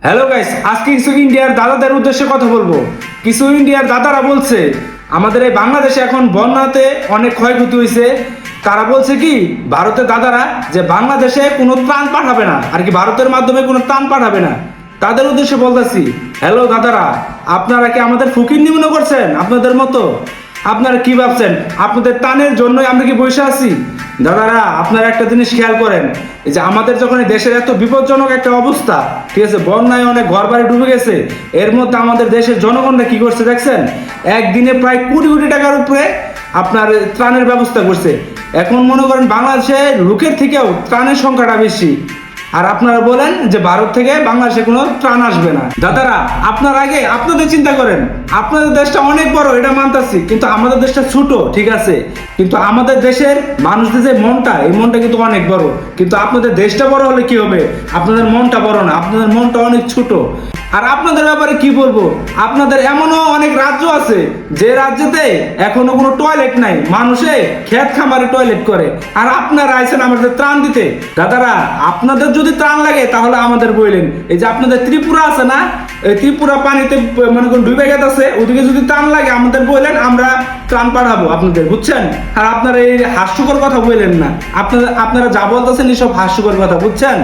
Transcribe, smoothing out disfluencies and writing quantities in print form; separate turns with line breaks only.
Hello guys, আজকে কিছু ইন্ডিয়ার দাদাদের উদ্দেশ্যে কথা বলবো। কিছু ইন্ডিয়ার দাদারা বলছে আমাদের এই বাংলাদেশে এখন বন্যাতে অনেক ক্ষয়ক্ষতি হয়েছে। তারা বলছে কি ভারতের দাদারা যে বাংলাদেশে কোনো ত্রাণ পাঠাবে না, আর কি ভারতের মাধ্যমে কোনো ত্রাণ পাঠাবে না। তাদের উদ্দেশ্যে বলতেছি, হ্যালো দাদারা, আপনারা কি আমাদের ফকিন্নি মনে করছেন? আপনাদের মতো আপনারা কি ভাবছেন আপনাদের ত্রাণের জন্যই আমরা কি বসে আছি? দাদারা, আপনারা একটা জিনিস খেয়াল করেন, এই যে আমাদের যখন এই দেশের এত বিপজ্জনক একটা অবস্থা, ঠিক আছে, বন্যায় অনেক ঘর বাড়ি ডুবে গেছে, এর মধ্যে আমাদের দেশের জনগণরা কি করছে দেখছেন? একদিনে প্রায় কোটি কোটি টাকার উপরে আপনার ত্রাণের ব্যবস্থা করছে। এখন মনে করেন বাংলাদেশে লোকের থেকেও ত্রাণের সংখ্যাটা বেশি, আর আপনারা বলেন যে ভারত থেকে বাংলাদেশে কোনো ত্রাণ আসবে না। দাদারা, আপনার আগে আপনাদের চিন্তা করেন। আপনাদের দেশটা অনেক বড়, এটা মানতাছি, কিন্তু আমাদের দেশটা ছোট, ঠিক আছে, কিন্তু আমাদের দেশের মানুষদের যে মনটা, এই মনটা কিন্তু অনেক বড়। কিন্তু আপনাদের দেশটা বড় হলে কি হবে? আপনাদের মনটা বড় না, আপনাদের মনটা অনেক ছোট। আর আপনাদের ব্যাপারে কি বলবো, আপনাদের এমনও অনেক রাজ্য আছে যে রাজ্যেতে এখনো কোনো টয়লেট নাই, মানুষে খেত খামারে টয়লেট করে, আর আপনারা আইছেন আমাদের ত্রাণ দিতে। দাদারা, আপনাদের যদি ত্রাণ লাগে তাহলে আমাদের বললেন। এই যে আপনাদের ত্রিপুরা আছে না, এই ত্রিপুরা পানিতে মনে করুন ডুবে গেছে, ওদিকে যদি ত্রাণ লাগে আমাদের বললেন, আমরা ত্রাণ পাঠাবো আপনাদের, বুঝছেন? আর আপনারা এই হাস্যকর কথা বললেন না, আপনারা যা বলতেছেন এইসব হাস্যকর কথা, বুঝছেন?